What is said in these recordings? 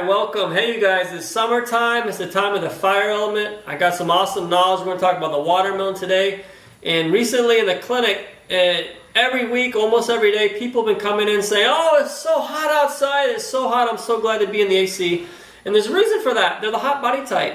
Alright, welcome. Hey you guys, it's summertime. It's the time of the fire element. I got some awesome knowledge. We're going to talk about the watermelon today. And recently in the clinic, every week, almost every day, people have been coming in saying, oh, it's so hot outside. It's so hot. I'm so glad to be in the AC. And there's a reason for that. They're the hot body type.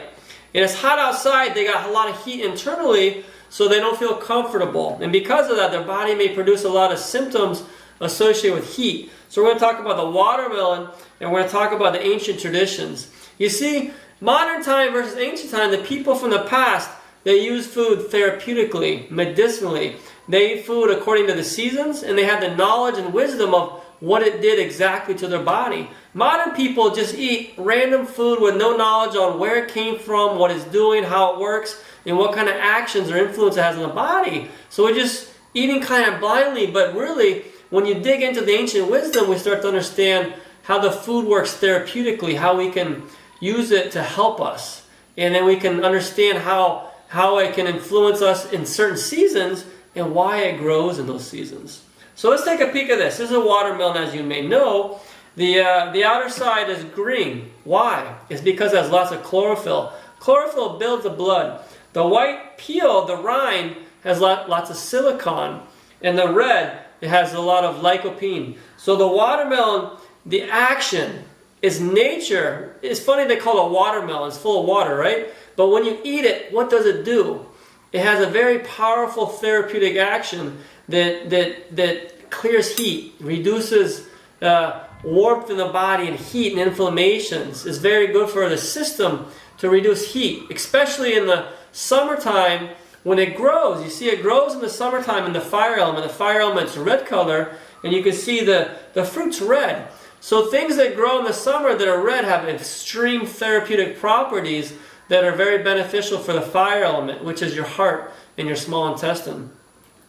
And it's hot outside. They got a lot of heat internally, so they don't feel comfortable. And because of that, their body may produce a lot of symptoms associated with heat. So we're going to talk about the watermelon, and we're going to talk about the ancient traditions. You see, modern time versus ancient time, the people from the past, they used food therapeutically, medicinally. They ate food according to the seasons, and they had the knowledge and wisdom of what it did exactly to their body. Modern people just eat random food with no knowledge on where it came from, what it's doing, how it works, and what kind of actions or influence it has on the body. So we're just eating kind of blindly, but really, when you dig into the ancient wisdom, we start to understand how the food works therapeutically, how we can use it to help us. And then we can understand how it can influence us in certain seasons and why it grows in those seasons. So let's take a peek at this. This is a watermelon, as you may know. The outer side is green. Why? It's because it has lots of chlorophyll. Chlorophyll builds the blood. The white peel, the rind, has lots of silicon. And the red, it has a lot of lycopene. So the watermelon, the action is nature. It's funny they call it a watermelon. It's full of water, right? But when you eat it, what does it do? It has a very powerful therapeutic action that clears heat, reduces warmth in the body and heat and inflammations. It's very good for the system to reduce heat, especially in the summertime when it grows. You see it grows in the summertime in the fire element. The fire element's red color, and you can see the fruit's red. So things that grow in the summer that are red have extreme therapeutic properties that are very beneficial for the fire element, which is your heart and your small intestine.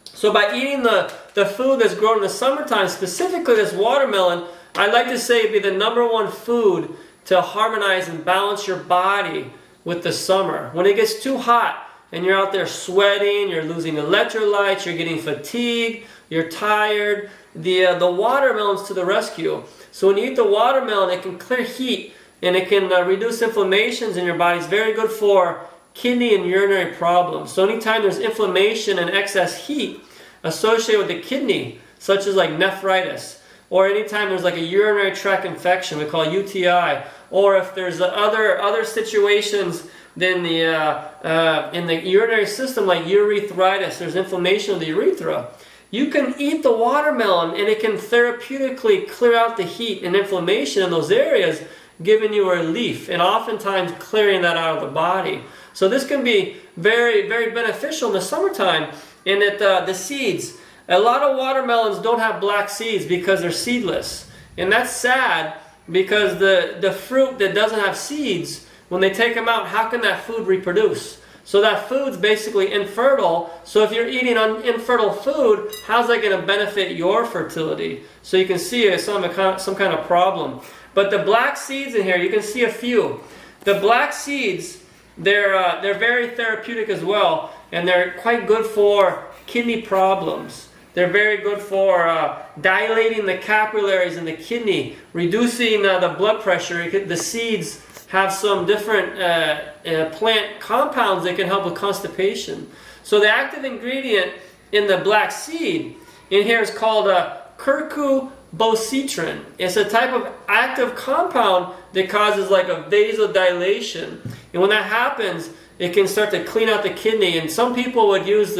So by eating the food that's grown in the summertime, specifically this watermelon, I'd like to say it'd be the #1 food to harmonize and balance your body with the summer. When it gets too hot and you're out there sweating, you're losing electrolytes, you're getting fatigued, you're tired, the watermelon's to the rescue. So when you eat the watermelon, it can clear heat and it can reduce inflammations in your body. It's very good for kidney and urinary problems. So anytime there's inflammation and excess heat associated with the kidney, such as like nephritis, or anytime there's like a urinary tract infection, we call it UTI, or if there's other situations in the urinary system like urethritis, there's inflammation of the urethra, you can eat the watermelon and it can therapeutically clear out the heat and inflammation in those areas, giving you a relief and oftentimes clearing that out of the body. So this can be very, very beneficial in the summertime. And the seeds, a lot of watermelons don't have black seeds because they're seedless. And that's sad because the fruit that doesn't have seeds, when they take them out, how can that food reproduce? So that food's basically infertile. So if you're eating infertile food, how's that going to benefit your fertility? So you can see it's some kind of problem. But the black seeds in here, you can see a few. The black seeds, they're very therapeutic as well, and they're quite good for kidney problems. They're very good for dilating the capillaries in the kidney, reducing the blood pressure. The seeds have some different plant compounds that can help with constipation. So the active ingredient in the black seed in here is called CurcuBocitrin. It's a type of active compound that causes like a vasodilation. And when that happens, it can start to clean out the kidney. And some people would use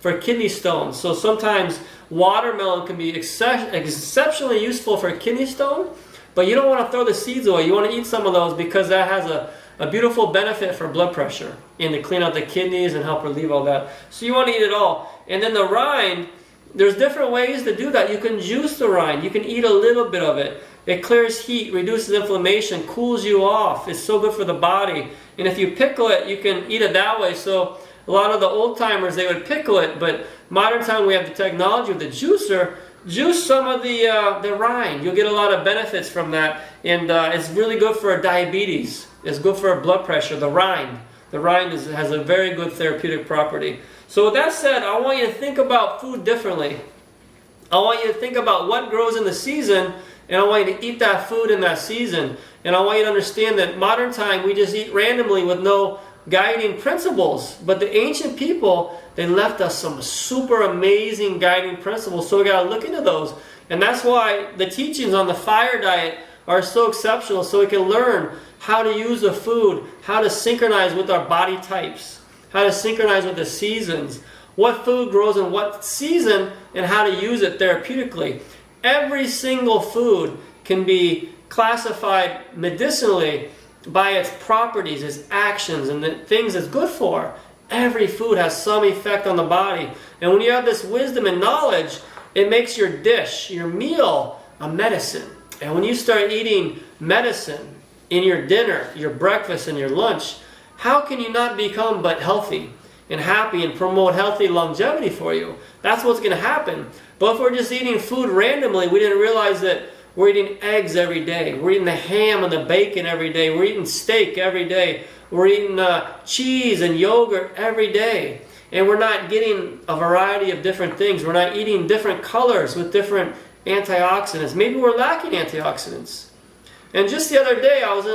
for kidney stones. So sometimes watermelon can be exceptionally useful for a kidney stone, but you don't want to throw the seeds away. You want to eat some of those because that has a beautiful benefit for blood pressure and to clean out the kidneys and help relieve all that. So you want to eat it all. And then the rind, there's different ways to do that. You can juice the rind. You can eat a little bit of it. It clears heat, reduces inflammation, cools you off. It's so good for the body. And if you pickle it, you can eat it that way. So a lot of the old timers, they would pickle it, but modern time we have the technology with the juicer. Juice some of the rind. You'll get a lot of benefits from that, and it's really good for diabetes. It's good for blood pressure. The rind has a very good therapeutic property. So with that said, I want you to think about food differently. I want you to think about what grows in the season and I want you to eat that food in that season. And I want you to understand that modern time, we just eat randomly with no guiding principles. But the ancient people, they left us some super amazing guiding principles. So we got to look into those. And that's why the teachings on the fire diet are so exceptional. So we can learn how to use the food, how to synchronize with our body types, how to synchronize with the seasons, what food grows in what season, and how to use it therapeutically. Every single food can be classified medicinally by its properties, its actions, and the things it's good for. Every food has some effect on the body. And when you have this wisdom and knowledge, it makes your dish, your meal, a medicine. And when you start eating medicine in your dinner, your breakfast, and your lunch, how can you not become but healthy and happy and promote healthy longevity for you? That's what's going to happen. But if we're just eating food randomly, we didn't realize that we're eating eggs every day. We're eating the ham and the bacon every day. We're eating steak every day. We're eating cheese and yogurt every day. And we're not getting a variety of different things. We're not eating different colors with different antioxidants. Maybe we're lacking antioxidants. And just the other day, I was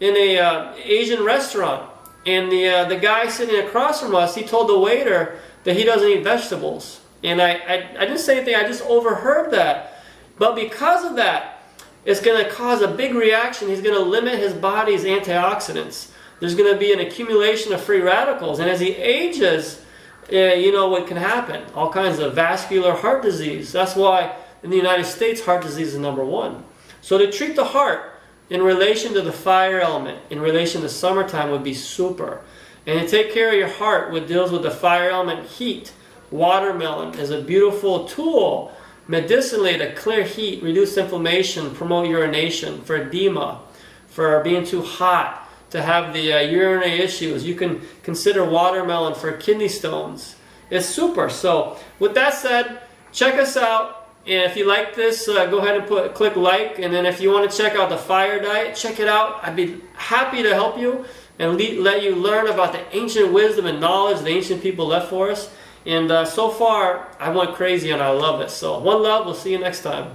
in a Asian restaurant, and the guy sitting across from us, he told the waiter that he doesn't eat vegetables. And I didn't say anything. I just overheard that. But because of that, it's going to cause a big reaction. He's going to limit his body's antioxidants. There's going to be an accumulation of free radicals. And as he ages, you know what can happen. All kinds of vascular heart disease. That's why in the United States, heart disease is #1. So to treat the heart in relation to the fire element, in relation to summertime, would be super. And to take care of your heart, what deals with the fire element, heat. Watermelon is a beautiful tool medicinally to clear heat, reduce inflammation, promote urination, for edema, for being too hot, to have the urinary issues. You can consider watermelon for kidney stones. It's super. So with that said, check us out. And if you like this, go ahead and click like. And then if you want to check out the fire diet, check it out. I'd be happy to help you and let you learn about the ancient wisdom and knowledge the ancient people left for us. And so far, I went crazy and I love it. So one love. We'll see you next time.